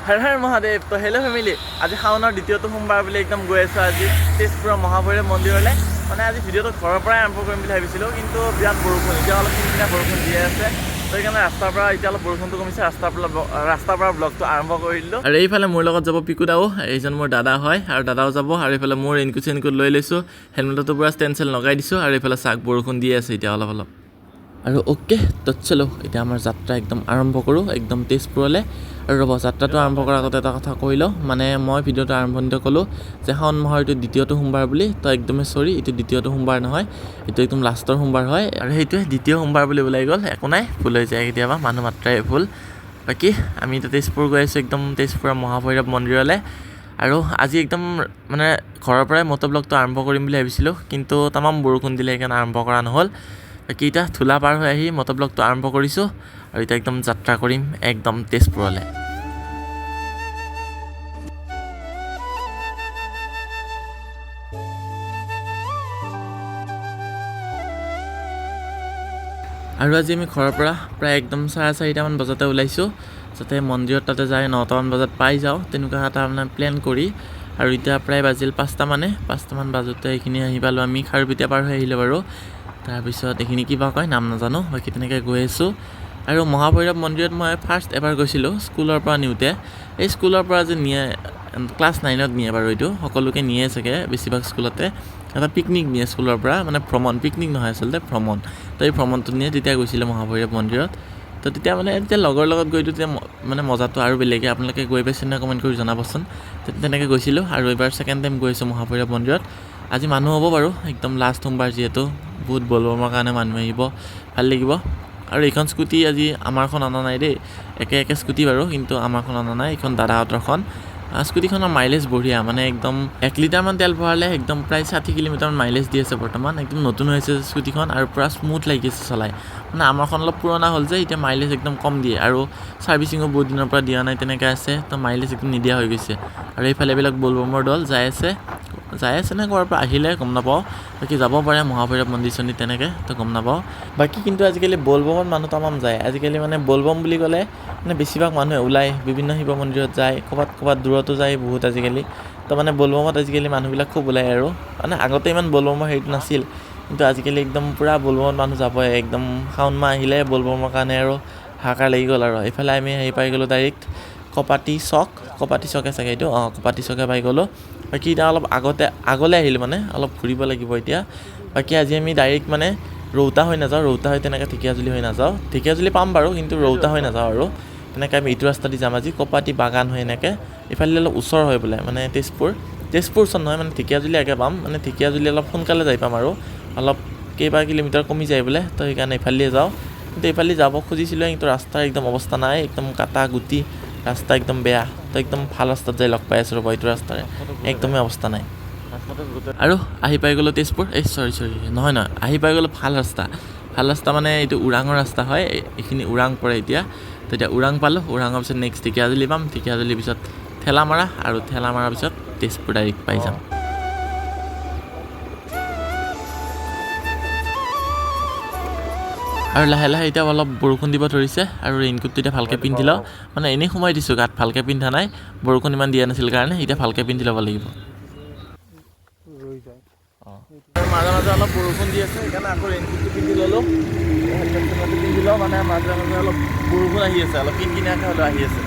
হৰ হৰ মহাদেৱ। তো hello' family, আজি শাওনৰ দ্বিতীয়টো সোমবাৰ বুলি একদম গৈ আছোঁ আজি তেজপুৰৰ মহাভৈৰৱ মন্দিৰলৈ। মানে আজি ভিডিঅ'টো ঘৰৰ পৰাই আৰম্ভ কৰিম বুলি ভাবিছিলোঁ, কিন্তু বিৰাট বৰষুণ, এতিয়া অলপ কিনকিনীয়া বৰষুণ দিয়ে আছে। তো সেইকাৰণে ৰাস্তাৰ পৰা এতিয়া অলপ বৰষুণটো কমিছে, ৰাস্তাৰ পৰা ব্লগটো আৰম্ভ কৰি দিলোঁ। আৰু এইফালে মোৰ লগত যাব পিকু দাও, এইজন মোৰ দাদা হয়, আৰু দাদাও যাব। আৰু এইফালে মোৰ ৰেইনকোট লৈ লৈছোঁ, হেলমেটতো পূৰা ষ্টেণ্ড চেল লগাই দিছোঁ। আৰু এইফালে চাক বৰষুণ দি আছে এতিয়া অলপ অলপ। আৰু অ'কে, তো চলো এতিয়া আমাৰ যাত্ৰা একদম আৰম্ভ কৰোঁ, একদম তেজপুৰলৈ। আৰু ৰ'ব, যাত্ৰাটো আৰম্ভ কৰাৰ আগতে এটা কথা কৈ লওঁ, মানে মই ভিডিঅ'টো আৰম্ভণিতে ক'লোঁ যে শাওণ মাহৰ এইটো দ্বিতীয়টো সোমবাৰ বুলি। তো একদমেই চৰি, এইটো দ্বিতীয়টো সোমবাৰ নহয়, এইটো একদম লাষ্টৰ সোমবাৰ হয়। আৰু সেইটোৱে দ্বিতীয় সোমবাৰ বুলি ওলাই গ'ল, একো নাই, ভুল হৈ যায় কেতিয়াবা, মানুহ মাত্ৰাই ভুল। বাকী আমি এতিয়া তেজপুৰ গৈ আছোঁ, একদম তেজপুৰৰ মহাভৈৰৱ মন্দিৰলৈ। আৰু আজি একদম মানে ঘৰৰ পৰাই মটৰ ব্লগটো আৰম্ভ কৰিম বুলি ভাবিছিলোঁ, কিন্তু তামাম বৰষুণ দিলে, সেইকাৰণে আৰম্ভ কৰা নহ'ল। বাকী এতিয়া ধূলা পাৰ হৈ আহি মটৰ ব্লগটো আৰম্ভ কৰিছোঁ, আৰু এতিয়া একদম যাত্ৰা কৰিম একদম তেজপুৰলৈ। আৰু আজি আমি ঘৰৰ পৰা প্ৰায় একদম 4:30মান বজাতে ওলাইছোঁ, যাতে মন্দিৰত তাতে যায় 9টামান বজাত পাই যাওঁ, তেনেকুৱা এটা মানে প্লেন কৰি। আৰু এতিয়া প্ৰায় বাজিল 5টামান বাজোতে এইখিনি আহি পালোঁ আমি, খাৰুপেটীয়া পাৰ হৈ আহিলোঁ বাৰু। তাৰপিছত এইখিনি কিবা কয় নাম নাজানো, বাকী তেনেকৈ গৈ আছোঁ। আৰু মহাভৈৰৱ মন্দিৰত মই ফাৰ্ষ্ট এবাৰ গৈছিলোঁ স্কুলৰ পৰা নিওঁতে। এই স্কুলৰ পৰা যে নিয়ে, ক্লাছ 9ত নিয়ে বাৰু, এইটো সকলোকে নিয়ে চাগে বেছিভাগ স্কুলতে। এটা পিকনিক নিয়ে স্কুলৰ পৰা, মানে ভ্ৰমণ, পিকনিক নহয় আচলতে ভ্ৰমণ। তো এই ভ্ৰমণটো নিয়ে, তেতিয়া গৈছিলোঁ মহাভৈৰৱ মন্দিৰত। তো তেতিয়া মানে এতিয়া লগৰ লগত গৈ তেতিয়া মানে মজাটো আৰু বেলেগে। আপোনালোকে গৈ পাইছে নে কমেণ্ট কৰি জনাবচোন। তেনেকৈ গৈছিলোঁ, আৰু এইবাৰ ছেকেণ্ড টাইম গৈছোঁ মহাভৈৰৱ মন্দিৰত। আজি মানুহ হ'ব বাৰু, একদম লাষ্ট সোমবাৰ যিহেতু, বহুত বলবমৰ কাৰণে মানুহ আহিব, ভাল লাগিব। আৰু এইখন স্কুটি আজি আমাৰখন অনা নাই দেই, একে স্কুটি বাৰু, কিন্তু আমাৰখন অনা নাই, এইখন দাদাহঁতৰখন। স্কুটিখনৰ মাইলেজ বঢ়িয়া, মানে একদম 1 লিটাৰমান তেল ভৰালে একদম প্ৰায় 60 কিলোমিটাৰমান মাইলেজ দি আছে বৰ্তমান। একদম নতুন হৈছে স্কুটিখন, আৰু পূৰা স্মুথ লাগিছে চলাই। মানে আমাৰখন অলপ পুৰণা হ'ল যে, এতিয়া মাইলেজ একদম কম দিয়ে, আৰু ছাৰ্ভিচিঙো বহুত দিনৰ পৰা দিয়া নাই, তেনেকৈ আছে। তো মাইলেজ একদম নিদিয়া হৈ গৈছে। আৰু এইফালে এইবিলাক বলবমৰ দল যাই আছে নে ক'ৰবাৰ পৰা আহিলে গম নাপাওঁ, বাকী যাব পাৰে মহাভৈৰৱ মন্দিৰ চন্দিৰ তেনেকৈ, তো গম নাপাওঁ। বাকী কিন্তু আজিকালি বলবমত মানুহ তামাম যায়। আজিকালি মানে বলবম বুলি ক'লে মানে বেছিভাগ মানুহে ওলায়, বিভিন্ন শিৱ মন্দিৰত যায়, ক'ৰবাত দূৰতো যায় বহুত আজিকালি। তো মানে বলবমত আজিকালি মানুহবিলাক খুব ওলায়। আৰু মানে আগতে ইমান বলবমৰ হেৰিটো নাছিল, কিন্তু আজিকালি একদম পূৰা বলবমত মানুহ যাবই, একদম শাওণ মাহ আহিলে বলবমৰ কাৰণে আৰু হাহাকাৰ লাগি গ'ল। আৰু এইফালে আমি হেৰি পাই গ'লোঁ ডাইৰেক্ট কপাতী চকে চাগে এইটো, কপাতী চকে পাই গ'লোঁ। বাকী এতিয়া অলপ আগলৈ আহিলোঁ, মানে অলপ ঘূৰিব লাগিব এতিয়া। বাকী আজি আমি ডাইৰেক্ট মানে ৰৌতা হৈ নাযাওঁ, ৰৌতা হৈ তেনেকৈ ঢেকীয়াজুলি হৈ নাযাওঁ, ঢেকীয়াজুলি পাম বাৰু, কিন্তু ৰৌতা হৈ নাযাওঁ। আৰু তেনেকৈ আমি এইটো ৰাস্তা দি যাম আজি, কপাতী বাগান হৈ এনেকৈ। এইফালে অলপ ওচৰ হয় বোলে, মানে তেজপুৰ ওচৰ নহয়, মানে ঢেকীয়াজুলি আগে পাম, মানে ঢেকীয়াজুলি অলপ সোনকালে যাই পাম, আৰু অলপ কেইবা কিলোমিটাৰ কমি যায় বোলে। তো সেইকাৰণে এইফালেদিয়ে যাওঁ, কিন্তু এইফালে যাব খুজিছিলোঁ, কিন্তু ৰাস্তাৰ একদম অৱস্থা নাই, একদম কাটা গুটি ৰাস্তা, একদম বেয়া। তো একদম ভাল ৰাস্তাত যাই লগ পাই আছোঁ ৰ'ব, এইটো ৰাস্তাৰে একদমেই অৱস্থা নাই। আৰু আহি পাই গ'লোঁ তেজপুৰ, চৰি নহয়, আহি পাই গ'লোঁ ভাল ৰাস্তা মানে এইটো ওৰাঙৰ ৰাস্তা হয়, এইখিনি ওৰাং পৰে এতিয়া। তো এতিয়া ওৰাং পালোঁ, ওৰাঙৰ পিছত নেক্সট ঢেকীয়াজুলি পাম, ঢেকীয়াজুলিৰ পিছত ঠেলামৰা, আৰু ঠেলামৰাৰ পিছত তেজপুৰ ডাইৰেক্ট পাই যাম। আৰু লাহে লাহে এতিয়া অলপ বৰষুণ দিব ধৰিছে, আৰু ৰেইনকোটটো এতিয়া ভালকৈ পিন্ধি লওঁ, মানে এনেই সোমাই দিছোঁ গাত, ভালকৈ পিন্ধা নাই, বৰষুণ ইমান দিয়া নাছিল কাৰণে। এতিয়া ভালকৈ পিন্ধি ল'ব লাগিব। মাজে মাজে অলপ বৰষুণ দি আছে, সেইকাৰণে আকৌ ৰেইনকোটটো পিন্ধি ল'লোঁ, হেলমেটটো পিন্ধি লওঁ, মানে মাজে মাজে অলপ বৰষুণ আহি আছে, অলপ কিনকিনীয়াকৈ হ'লেও আহি আছে।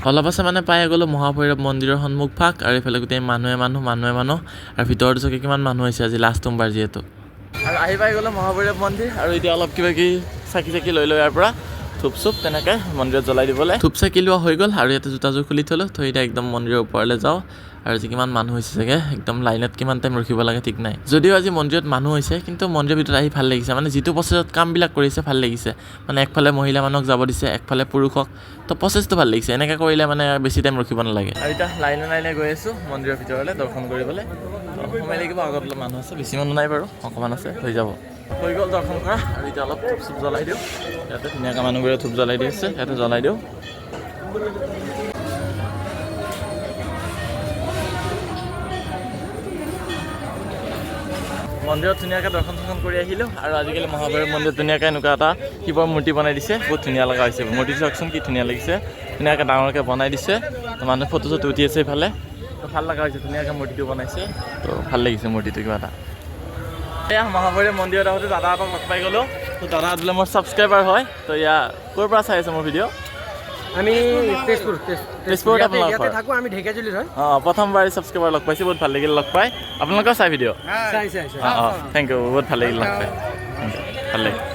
অলপ আছে মানে পাই গ'লোঁ মহাভৈৰৱ মন্দিৰৰ সন্মুখভাগ, আৰু এইফালে গোটেই মানুহে মানুহ, আৰু ভিতৰতো চাগে কিমান মানুহ হৈছে আজি লাষ্ট সোমবাৰ যিহেতু। আৰু আহি পাই গ'লোঁ মহাভৈৰৱ মন্দিৰ, আৰু এতিয়া অলপ কিবা কিবি চাকি লৈ ইয়াৰ পৰা। ধূপ চুপ তেনেকৈ মন্দিৰত জ্বলাই দিবলৈ ধূপ চাকি লোৱা হৈ গ'ল আৰু ইয়াতে জোতাযোৰ খুলি থ'লোঁ থৈ এতিয়া একদম মন্দিৰৰ ওপৰলৈ যাওঁ আৰু আজি কিমান মানুহ হৈছে চাগে একদম লাইনত কিমান টাইম ৰখিব লাগে ঠিক নাই যদিও আজি মন্দিৰত মানুহ হৈছে কিন্তু মন্দিৰৰ ভিতৰত আহি ভাল লাগিছে মানে যিটো প্ৰচেছত কামবিলাক কৰিছে ভাল লাগিছে মানে একফালে মহিলা মানুহক যাব দিছে একফালে পুৰুষক তো প্ৰচেছটো ভাল লাগিছে এনেকৈ কৰিলে মানে বেছি টাইম ৰখিব নালাগে আৰু এতিয়া লাইনে গৈ আছোঁ মন্দিৰৰ ভিতৰলৈ দৰ্শন কৰিবলৈ সময় লাগিব আগত অলপ মানুহ আছে বেছি মানুহ নাই বাৰু অকণমান আছে হৈ যাব হৈ গ'ল দৰ্শন কৰা আৰু এতিয়া অলপ ধূপ চুপ জ্বলাই দিওঁ ইয়াতে ধুনীয়াকৈ মানুহবোৰে ধূপ জ্বলাই দি আছে ইয়াতে জ্বলাই দিওঁ মন্দিৰত ধুনীয়াকৈ দৰ্শন কৰি আহিলোঁ আৰু আজিকালি মহাভৈৰৱ মন্দিৰত ধুনীয়াকৈ এনেকুৱা এটা শিৱৰ মূৰ্তি বনাই দিছে বহুত ধুনীয়া লগা হৈছে মূৰ্তি চাওকচোন কি ধুনীয়া লাগিছে ধুনীয়াকৈ ডাঙৰকৈ বনাই দিছে তো মানুহে ফটো চটো উঠি আছে ইফালে তো ভাল লগা হৈছে ধুনীয়াকৈ মূৰ্তিটো বনাইছে তো ভাল লাগিছে মূৰ্তিটো কিবা এটা এয়া মহাভৈৰৱ মন্দিৰত আহোঁতে দাদাহঁতক লগ পাই গ'লোঁ তো দাদাহঁত বোলে মোৰ ছাবস্ক্ৰাইবাৰ হয় তো এয়া ক'ৰ পৰা চাই আছে মোৰ ভিডিঅ' আমি তেজপুৰত আপোনালোকৰ থাকোঁ আমি ঢেকীয়াজুলিত হয় প্ৰথমবাৰ ছাবস্ক্ৰাইবাৰ লগ পাইছোঁ বহুত ভাল লাগিল লগ পাই আপোনালোকেও চাই ভিডিঅ' থেংক ইউ বহুত ভাল লাগিল লগ পাই ভাল লাগিল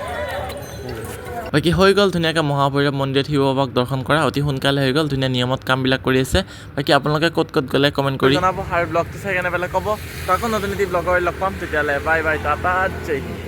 বাকী হৈ গ'ল ধুনীয়াকৈ মহাভৈৰৱ মন্দিৰত শিৱ বাবাক দৰ্শন কৰা অতি সোনকালে হৈ গ'ল ধুনীয়া নিয়মত কামবিলাক কৰি আছে বাকী আপোনালোকে ক'ত গ'লে কমেণ্ট কৰি জনাব আৰু ব্লগটো চাই কেনে পেলাই ক'ব আকৌ নতুন এটি ব্লগৰ লগ পাম তেতিয়াহ'লে বাই বাই টাটা জয় হিন্দ